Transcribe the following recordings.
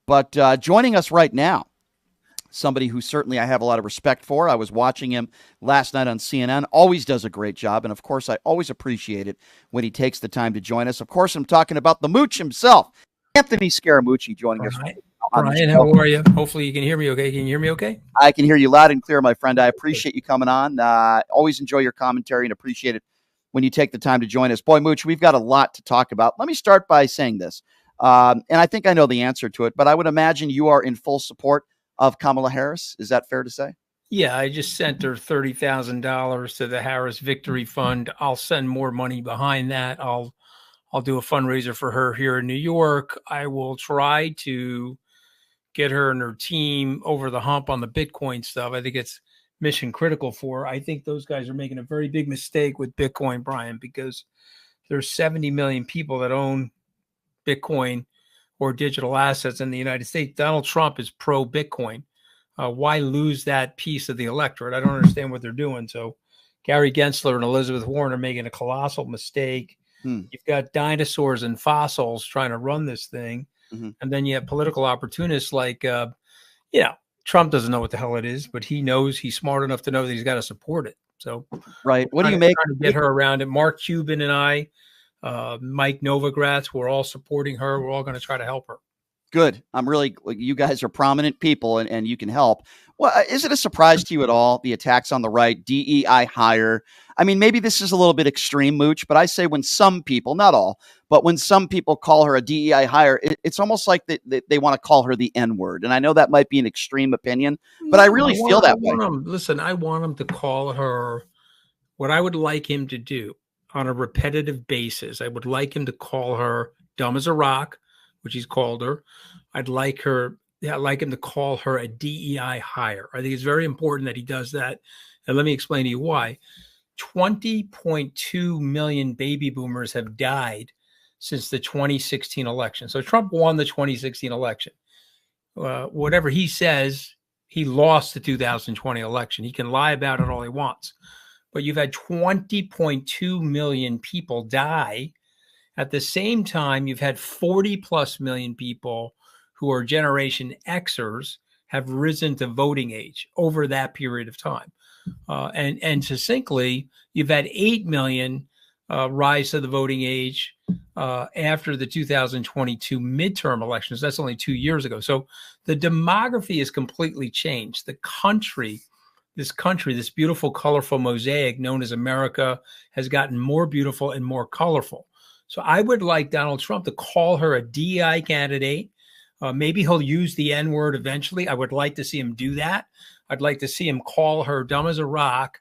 But joining us right now, somebody who certainly I have a lot of respect for. I was watching him last night on CNN. Always does a great job. And of course, I always appreciate it when he takes the time to join us. Of course, I'm talking about the mooch himself, Anthony Scaramucci, joining us on the Brian, show. how are you? Hopefully you can hear me okay. Can you hear me okay? I can hear you loud and clear, my friend. I appreciate you coming on. Always enjoy your commentary and appreciate it when you take the time to join us. Boy, Mooch, we've got a lot to talk about. Let me start by saying this. And I think I know the answer to it, but I would imagine you are in full support of Kamala Harris. Is that fair to say? Yeah, I just sent her $30,000 to the Harris Victory Fund. I'll send more money behind that. I'll do a fundraiser for her here in New York. I will try to get her and her team over the hump on the Bitcoin stuff. I think it's mission critical for her. I think those guys are making a very big mistake with Bitcoin, Brian, because there's 70 million people that own Bitcoin or digital assets in the United States. Donald Trump is pro Bitcoin. Why lose that piece of the electorate? I don't understand what they're doing. So Gary Gensler and Elizabeth Warren are making a colossal mistake. You've got dinosaurs and fossils trying to run this thing. Mm-hmm. And then you have political opportunists like, Trump doesn't know what the hell it is, but he knows, he's smart enough to know that he's got to support it. So, right. What do you make? Trying to get her around it. Mark Cuban and I, Mike Novogratz, we're all supporting her. We're all going to try to help her. Good. You guys are prominent people and you can help. Well, is it a surprise to you at all, the attacks on the right, DEI hire? I mean, maybe this is a little bit extreme, Mooch, but I say when some people, not all, but when some people call her a DEI hire, it's almost like they want to call her the N-word. And I know that might be an extreme opinion, but I really feel that way. Listen, I want him to call her what I would like him to do on a repetitive basis. I would like him to call her dumb as a rock, which he's called her. I'd like him to call her a DEI hire. I think it's very important that he does that. And let me explain to you why. 20.2 million baby boomers have died since the 2016 election. So Trump won the 2016 election. Whatever he says, he lost the 2020 election. He can lie about it all he wants. But you've had 20.2 million people die. At the same time, you've had 40 plus million people who are Generation Xers have risen to voting age over that period of time. And succinctly, you've had 8 million rise to the voting age after the 2022 midterm elections. That's only 2 years ago. So the demography has completely changed. The country, this beautiful, colorful mosaic known as America, has gotten more beautiful and more colorful. So I would like Donald Trump to call her a DEI candidate. Maybe he'll use the N-word eventually. I would like to see him do that. I'd like to see him call her dumb as a rock.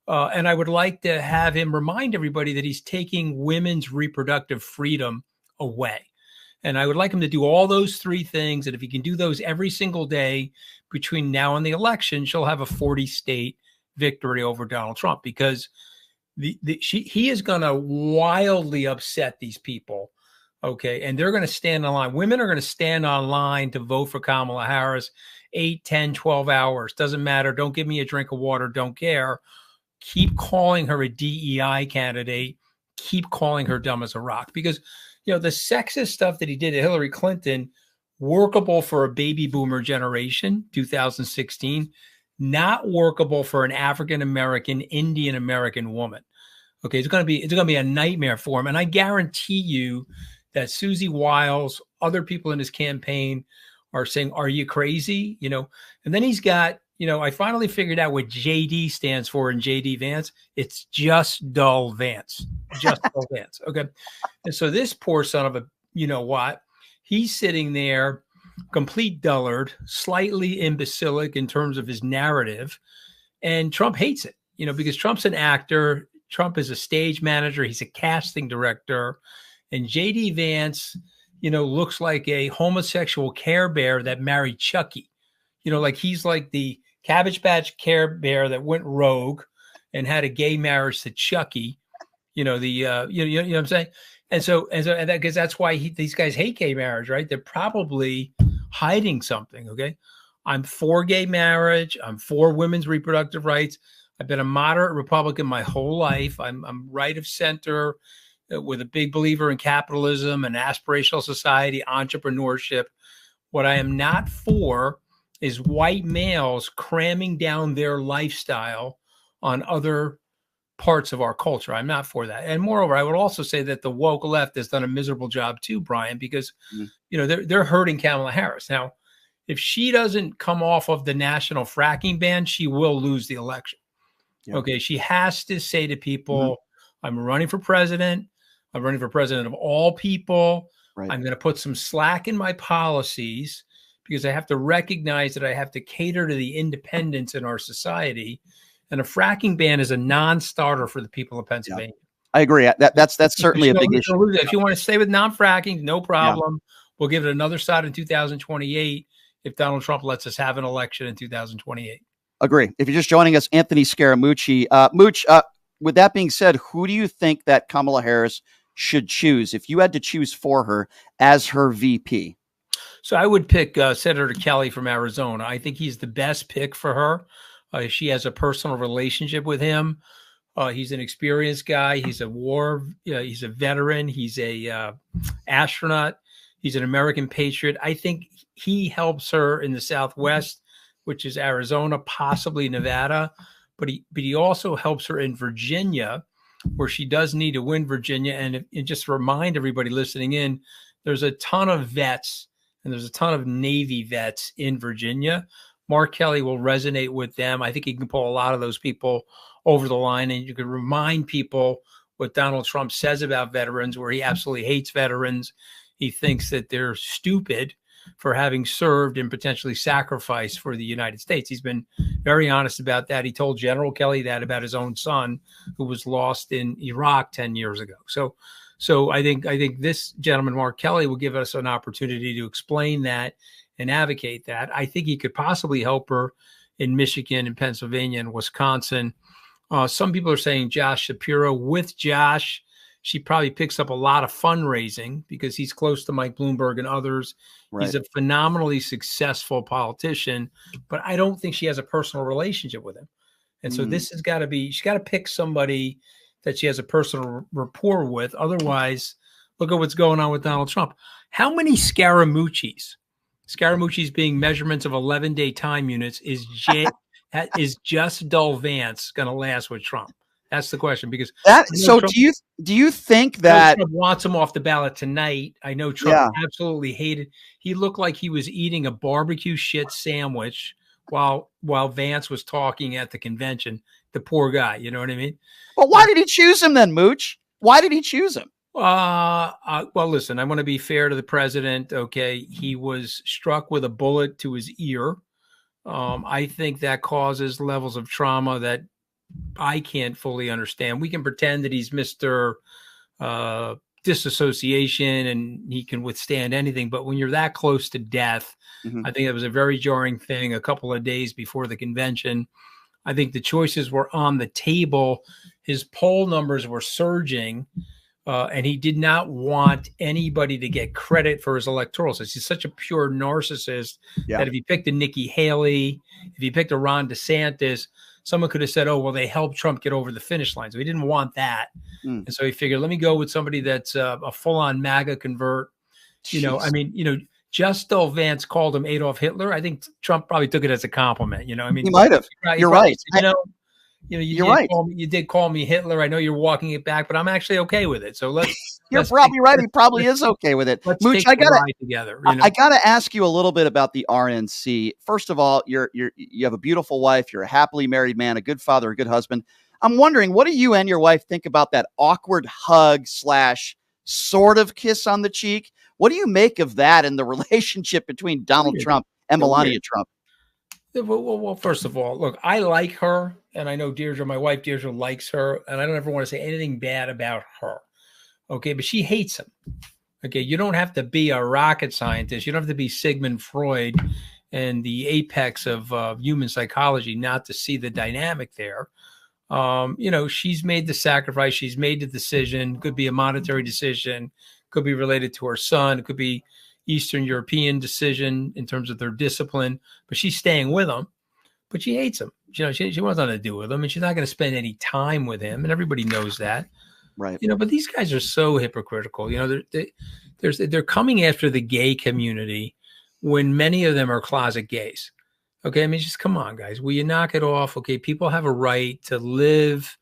And I would like to have him remind everybody that he's taking women's reproductive freedom away. And I would like him to do all those three things. And if he can do those every single day between now and the election, she'll have a 40-state victory over Donald Trump, because he is going to wildly upset these people. Okay. And they're going to stand in line. Women are going to stand online to vote for Kamala Harris 8, 10, 12 hours. Doesn't matter. Don't give me a drink of water. Don't care. Keep calling her a DEI candidate. Keep calling her dumb as a rock, because, the sexist stuff that he did to Hillary Clinton, workable for a baby boomer generation, 2016, not workable for an African-American, Indian-American woman. Okay. It's going to be a nightmare for him. And I guarantee you that Susie Wiles, other people in his campaign are saying, are you crazy? And then he's got, I finally figured out what JD stands for in JD Vance. It's just dull Vance, just dull Vance. Okay. And so this poor son of a, he's sitting there, complete dullard, slightly imbecilic in terms of his narrative. And Trump hates it, because Trump's an actor. Trump is a stage manager. He's a casting director. And JD Vance, looks like a homosexual Care Bear that married Chucky. Like he's like the Cabbage Patch Care Bear that went rogue and had a gay marriage to Chucky. You know what I'm saying? And because that's why these guys hate gay marriage, right? They're probably hiding something. Okay, I'm for gay marriage. I'm for women's reproductive rights. I've been a moderate Republican my whole life. I'm right of center, with a big believer in capitalism and aspirational society, entrepreneurship. What I am not for is white males cramming down their lifestyle on other parts of our culture. I'm not for that. And moreover, I would also say that the woke left has done a miserable job too, Brian, because they're hurting Kamala Harris. Now, if she doesn't come off of the national fracking ban, she will lose the election. Yep. Okay, she has to say to people, I'm running for president. I'm running for president of all people. Right. I'm going to put some slack in my policies because I have to recognize that I have to cater to the independents in our society. And a fracking ban is a non-starter for the people of Pennsylvania. Yeah. I agree. That's certainly a big issue. If you want to stay with non-fracking, no problem. Yeah. We'll give it another shot in 2028 if Donald Trump lets us have an election in 2028. Agree. If you're just joining us, Anthony Scaramucci. Mooch, with that being said, who do you think that Kamala Harris should choose if you had to choose for her as her VP? So I would pick Senator Kelly from Arizona. I think he's the best pick for her. She has a personal relationship with him. He's an experienced guy. He's he's a veteran. He's a astronaut. He's an American patriot. I think he helps her in the Southwest, which is Arizona, possibly Nevada. But he also helps her in Virginia, where she does need to win Virginia. And just to remind everybody listening in, there's a ton of vets and there's a ton of Navy vets in Virginia. Mark Kelly will resonate with them. I think he can pull a lot of those people over the line, and you can remind people what Donald Trump says about veterans, where he absolutely hates veterans. He thinks that they're stupid for having served and potentially sacrificed for the United States. He's been very honest about that. He told General Kelly that about his own son, who was lost in Iraq 10 years ago. So I think this gentleman, Mark Kelly, will give us an opportunity to explain that and advocate that. I think he could possibly help her in Michigan and Pennsylvania and Wisconsin. Some people are saying Josh Shapiro. With Josh, she probably picks up a lot of fundraising because he's close to Mike Bloomberg and others. Right. He's a phenomenally successful politician, but I don't think she has a personal relationship with him. And so this has got to be, she's got to pick somebody that she has a personal rapport with. Otherwise, look at what's going on with Donald Trump. How many Scaramucci's being measurements of 11-day time units is just dull Vance going to last with Trump? That's the question. Because so Trump, do you think that Trump wants him off the ballot tonight? I know Trump absolutely hated. He looked like he was eating a barbecue shit sandwich while Vance was talking at the convention. The poor guy, you know what I mean? Well, why did he choose him then, Mooch? Why did he choose him? Well, listen, I want to be fair to the president. Okay, he was struck with a bullet to his ear. I think that causes levels of trauma that I can't fully understand. We can pretend that he's Mr. Disassociation and he can withstand anything. But when you're that close to death, I think it was a very jarring thing a couple of days before the convention. I think the choices were on the table. His poll numbers were surging, and he did not want anybody to get credit for his electoral success. He's such a pure narcissist that if he picked a Nikki Haley, if he picked a Ron DeSantis, someone could have said, oh, well, they helped Trump get over the finish line. So he didn't want that. And so he figured, let me go with somebody that's a full-on MAGA convert. Just though Vance called him Adolf Hitler, I think Trump probably took it as a compliment. He might have. You're right. You did call me Hitler. I know you're walking it back, but I'm actually okay with it. So You're probably right. He probably is okay with it. Mooch, I gotta ask you a little bit about the RNC. First of all, you have a beautiful wife. You're a happily married man, a good father, a good husband. I'm wondering, what do you and your wife think about that awkward hug / sort of kiss on the cheek? What do you make of that in the relationship between Donald Trump and Melania Trump? Well, first of all, look, I like her, and I know Deirdre, my wife Deirdre, likes her, and I don't ever want to say anything bad about her. Okay, but she hates him. Okay, you don't have to be a rocket scientist. You don't have to be Sigmund Freud and the apex of human psychology not to see the dynamic there. She's made the sacrifice. She's made the decision. Could be a monetary decision. Could be related to her son. It could be Eastern European decision in terms of their discipline. But she's staying with him. But she hates him. She wants nothing to do with him, and she's not going to spend any time with him. And everybody knows that. Right. But these guys are so hypocritical. They're coming after the gay community when many of them are closet gays. Okay, I mean, just come on, guys. Will you knock it off? Okay, people have a right to live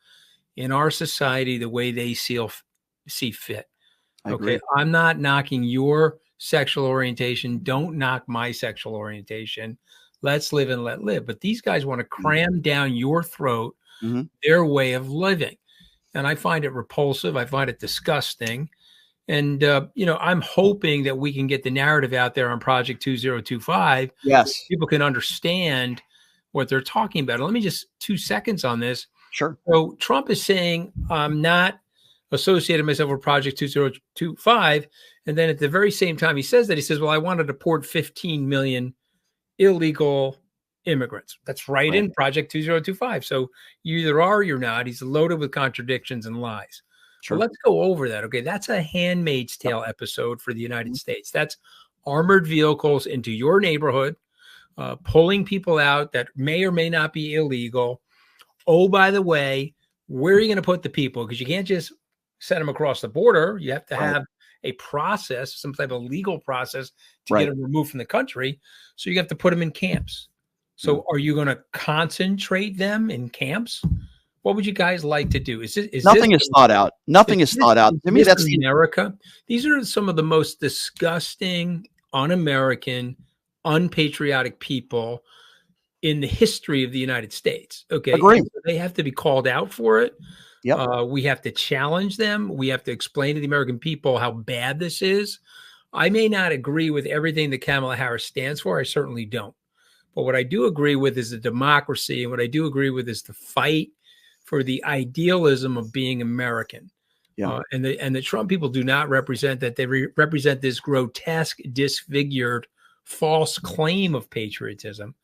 in our society the way they see fit. I Okay, agree. I'm not knocking your sexual orientation. Don't knock my sexual orientation. Let's live and let live. But these guys want to cram down your throat Mhm. their way of living. And I find it repulsive. I find it disgusting. And, I'm hoping that we can get the narrative out there on Project 2025. Yes. People can understand what they're talking about. Let me just 2 seconds on this. Sure. So Trump is saying, I'm not associated myself with Project 2025. And then at the very same time he says that, he says, well, I want to deport 15 million illegal immigrants. That's right in Project 2025. So you either are or you're not. He's loaded with contradictions and lies. Sure. Well, let's go over that. Okay. That's a Handmaid's Tale episode for the United States. That's armored vehicles into your neighborhood, pulling people out that may or may not be illegal. Oh, by the way, where are you going to put the people? Because you can't just send them across the border. You have to have a process, some type of legal process to get them removed from the country. So you have to put them in camps. So are you going to concentrate them in camps? What would you guys like to do? Nothing is thought out. Nothing is thought out. To me, that's America. These are some of the most disgusting, un-American, unpatriotic people in the history of the United States. Okay. Agree. So they have to be called out for it. Yep. We have to challenge them. We have to explain to the American people how bad this is. I may not agree with everything that Kamala Harris stands for. I certainly don't. But what I do agree with is the democracy. And what I do agree with is the fight for the idealism of being American. Yeah. And the Trump people do not represent that. They represent this grotesque, disfigured, false claim of patriotism.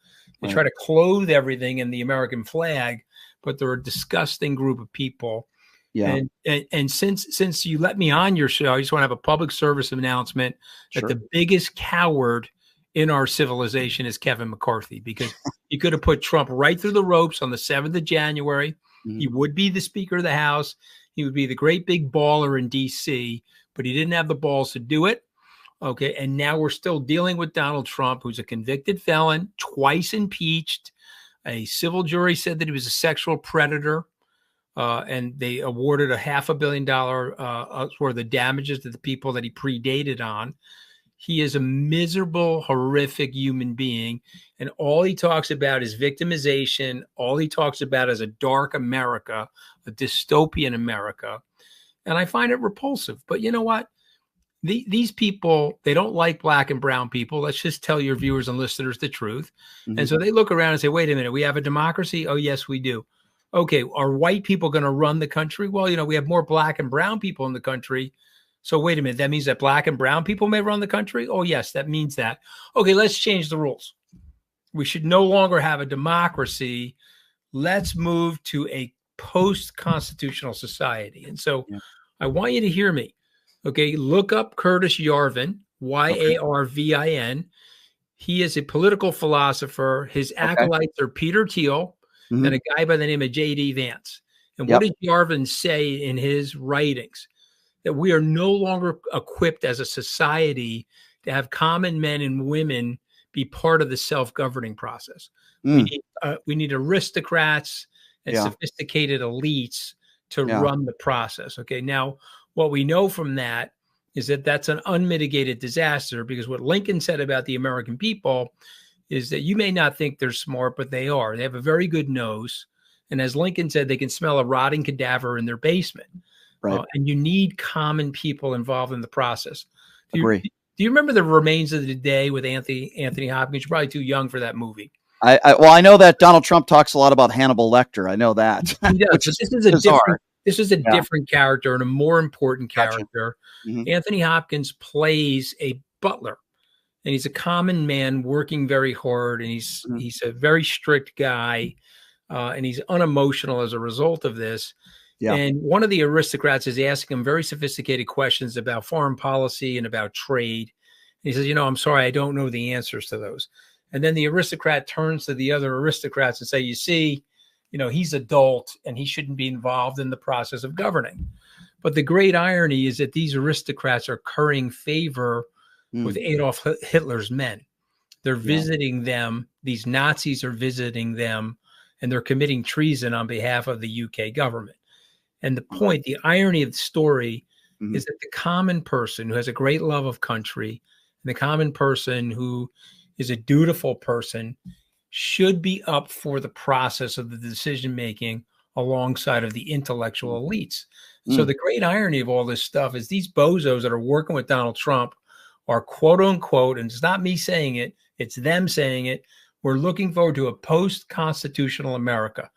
They try to clothe everything in the American flag, but they're a disgusting group of people. Yeah. And since you let me on your show, I just want to have a public service announcement that the biggest coward in our civilization is Kevin McCarthy, because he could have put Trump right through the ropes on the 7th of January. He would be the Speaker of the House. He would be the great big baller in D.C., but he didn't have the balls to do it. Okay. And now we're still dealing with Donald Trump, who's a convicted felon, twice impeached. A civil jury said that he was a sexual predator. And they awarded $500 million worth of damages to the people that he predated on. He is a miserable, horrific human being. And all he talks about is victimization. All he talks about is a dark America, a dystopian America. And I find it repulsive. But you know what? These people, they don't like black and brown people. Let's just tell your viewers and listeners the truth. And so they look around and say, wait a minute, we have a democracy? Oh, yes, we do. Okay, are white people going to run the country? Well, we have more black and brown people in the country. So wait a minute, that means that black and brown people may run the country? Oh, yes, that means that. Okay, let's change the rules. We should no longer have a democracy. Let's move to a post-constitutional society. And so I want you to hear me. Okay, look up Curtis Yarvin, Yarvin. He is a political philosopher. His acolytes are Peter Thiel and a guy by the name of J.D. Vance. And what does Yarvin say in his writings? That we are no longer equipped as a society to have common men and women be part of the self-governing process. We need aristocrats and sophisticated elites to run the process. Okay, now what we know from that is that that's an unmitigated disaster, because what Lincoln said about the American people is that you may not think they're smart, but they are. They have a very good nose. And as Lincoln said, they can smell a rotting cadaver in their basement. Right. And you need common people involved in the process. Do you remember The Remains of the Day with Anthony Hopkins? You're probably too young for that movie. I know that Donald Trump talks a lot about Hannibal Lecter. I know that. He does. This is a different character and a more important character. Gotcha. Anthony Hopkins plays a butler, and he's a common man working very hard, and he's a very strict guy, and he's unemotional as a result of this. Yeah. And one of the aristocrats is asking him very sophisticated questions about foreign policy and about trade. And he says, I'm sorry, I don't know the answers to those. And then the aristocrat turns to the other aristocrats and say, you see, he's adult and he shouldn't be involved in the process of governing. But the great irony is that these aristocrats are currying favor with Adolf Hitler's men. They're visiting them. These Nazis are visiting them, and they're committing treason on behalf of the UK government. And the point, the irony of the story is that the common person who has a great love of country, and the common person who is a dutiful person, should be up for the process of the decision-making alongside of the intellectual elites. So the great irony of all this stuff is these bozos that are working with Donald Trump are, quote unquote, and it's not me saying it, it's them saying it, we're looking forward to a post-constitutional America.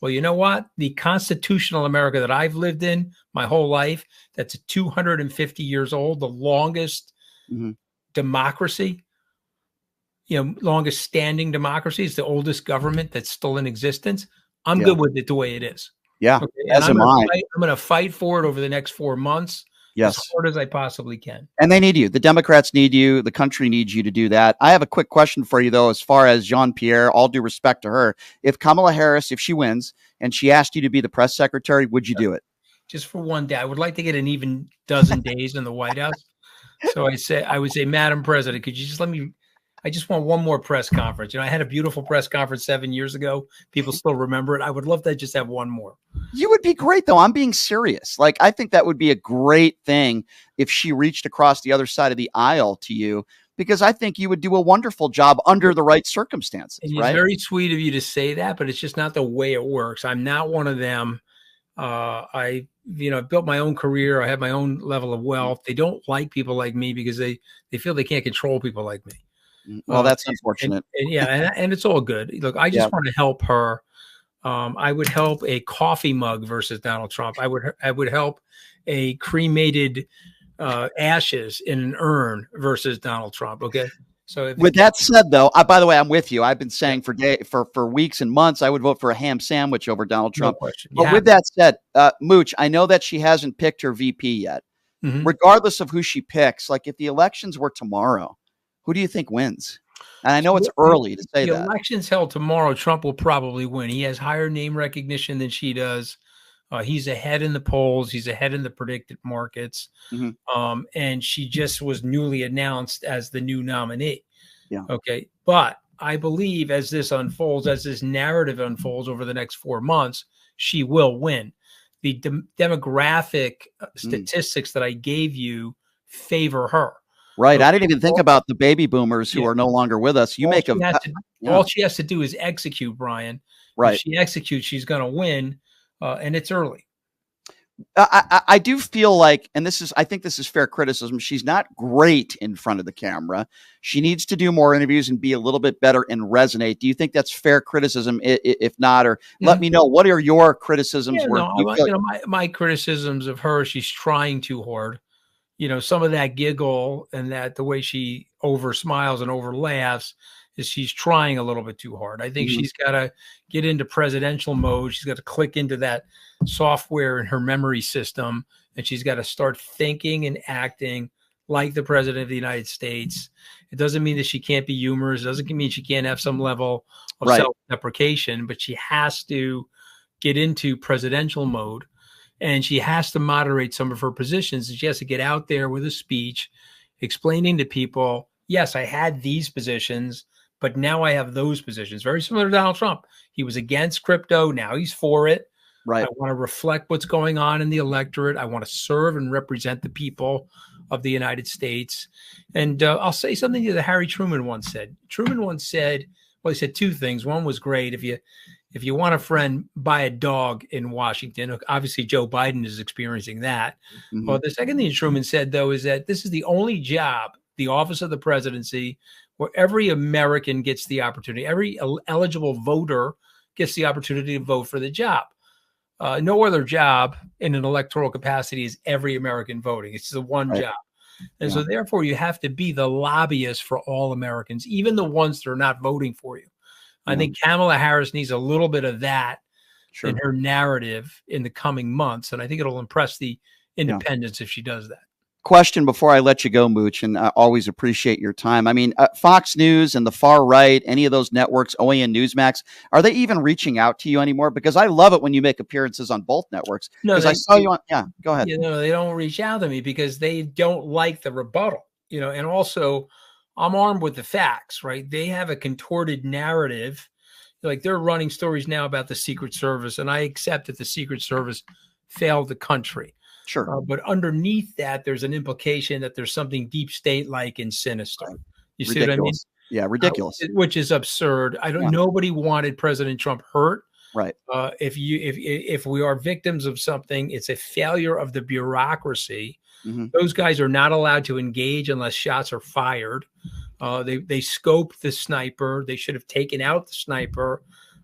Well, you know what? The constitutional America that I've lived in my whole life, that's 250 years old, the longest democracy, longest standing democracy, is the oldest government that's still in existence. I'm good with it the way it is. Yeah, okay? As am I. I'm going to fight for it over the next 4 months. Yes. As hard as I possibly can. And they need you. The Democrats need you. The country needs you to do that. I have a quick question for you, though, as far as Jean-Pierre, all due respect to her. If Kamala Harris, if she wins and she asked you to be the press secretary, would you do it? Just for one day. I would like to get an even dozen days in the White House. So I would say, Madam President, could you just let me, I just want one more press conference. I had a beautiful press conference 7 years ago. People still remember it. I would love to just have one more. You would be great, though. I'm being serious. Like, I think that would be a great thing if she reached across the other side of the aisle to you, because I think you would do a wonderful job under the right circumstances. And it's very sweet of you to say that, but it's just not the way it works. I'm not one of them. I built my own career. I have my own level of wealth. They don't like people like me because they feel they can't control people like me. Well, that's unfortunate. And it's all good. Look, I just want to help her. I would help a coffee mug versus Donald Trump. I would help a cremated ashes in an urn versus Donald Trump. Okay. So with that said, though, by the way, I'm with you. I've been saying for weeks and months, I would vote for a ham sandwich over Donald Trump. No question. But with that said, Mooch, I know that she hasn't picked her VP yet. Regardless of who she picks, like if the elections were tomorrow, who do you think wins? And I know it's early to say that. The election's held tomorrow. Trump will probably win. He has higher name recognition than she does. He's ahead in the polls. He's ahead in the predicted markets. And she just was newly announced as the new nominee. Yeah. Okay. But I believe as this unfolds, as this narrative unfolds over the next 4 months, she will win. The demographic statistics that I gave you favor her. Right. So I didn't even think about the baby boomers who are no longer with us. All she has to do is execute, Brian. Right. If she executes, she's going to win. And it's early. I do feel like, and I think this is fair criticism, she's not great in front of the camera. She needs to do more interviews and be a little bit better and resonate. Do you think that's fair criticism? If not, or let me know, what are your criticisms? My criticisms of her, she's trying too hard. Some of that giggle and that the way she over smiles and over laughs is she's trying a little bit too hard. I think she's got to get into presidential mode. She's got to click into that software in her memory system, and she's got to start thinking and acting like the president of the United States. It doesn't mean that she can't be humorous. It doesn't mean she can't have some level of self-deprecation, but she has to get into presidential mode. And she has to moderate some of her positions. And she has to get out there with a speech explaining to people, yes, I had these positions, but now I have those positions. Very similar to Donald Trump. He was against crypto. Now he's for it. Right. I want to reflect what's going on in the electorate. I want to serve and represent the people of the United States. And I'll say something that Harry Truman once said. Truman once said, well, he said two things. One was great. If you want a friend, buy a dog in Washington. Obviously, Joe Biden is experiencing that. Well, the second thing Truman said, though, is that this is the only job, the office of the presidency, where every American gets the opportunity. Every eligible voter gets the opportunity to vote for the job. No other job in an electoral capacity is every American voting. It's the one job. And so, therefore, you have to be the lobbyist for all Americans, even the ones that are not voting for you. I think Kamala Harris needs a little bit of that in her narrative in the coming months. And I think it'll impress the independents if she does that. Question before I let you go, Mooch, and I always appreciate your time. I mean, Fox News and the far right, any of those networks, OAN Newsmax, are they even reaching out to you anymore? Because I love it when you make appearances on both networks. Because I saw you on, go ahead. They don't reach out to me because they don't like the rebuttal, and also I'm armed with the facts, right? They have a contorted narrative. Like they're running stories now about the Secret Service, and I accept that the Secret Service failed the country. Sure. But underneath that, there's an implication that there's something deep state-like and sinister. Right. You see what I mean? Ridiculous. Yeah, ridiculous. Which is absurd. Yeah. Nobody wanted President Trump hurt. Right. If we are victims of something, it's a failure of the bureaucracy. Mm-hmm. Those guys are not allowed to engage unless shots are fired. They scoped the sniper. They should have taken out the sniper.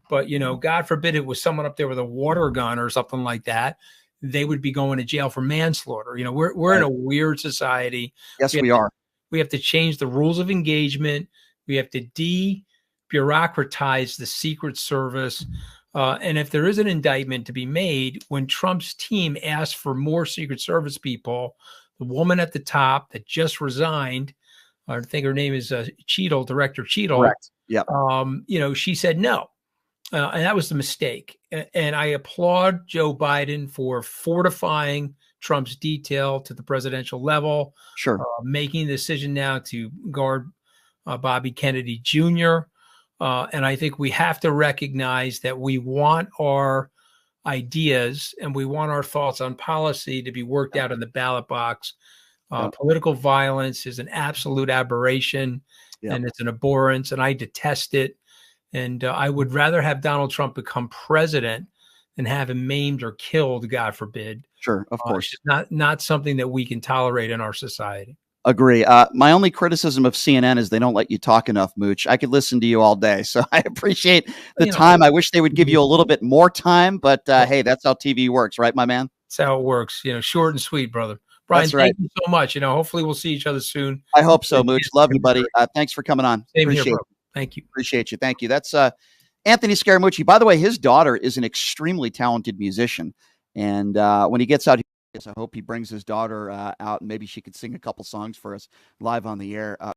But, God forbid it was someone up there with a water gun or something like that. They would be going to jail for manslaughter. We're right. in a weird society. Yes, we are. We have to change the rules of engagement. We have to de-bureaucratize the Secret Service. And if there is an indictment to be made, when Trump's team asked for more Secret Service people, the woman at the top that just resigned, I think her name is Cheadle, Director Cheadle. Correct. Yep. She said no. And that was the mistake. And I applaud Joe Biden for fortifying Trump's detail to the presidential level. Sure. Making the decision now to guard Bobby Kennedy Jr. And I think we have to recognize that we want our ideas and we want our thoughts on policy to be worked out in the ballot box. Political violence is an absolute aberration and it's an abhorrence, and I detest it. And I would rather have Donald Trump become president than have him maimed or killed, God forbid. Sure, of course. It's not something that we can tolerate in our society. Agree. My only criticism of CNN is they don't let you talk enough, Mooch. I could listen to you all day, so I appreciate the time. I wish they would give you a little bit more time, but hey, that's how TV works, right, my man? That's how it works. Short and sweet, brother. Brian, that's right. Thank you so much. Hopefully we'll see each other soon. I hope so, Mooch. Love you, buddy. Thanks for coming on. Same here, bro. Thank you. Appreciate you. Thank you. That's Anthony Scaramucci. By the way, his daughter is an extremely talented musician. And when he gets out here, I hope he brings his daughter out and maybe she could sing a couple songs for us live on the air.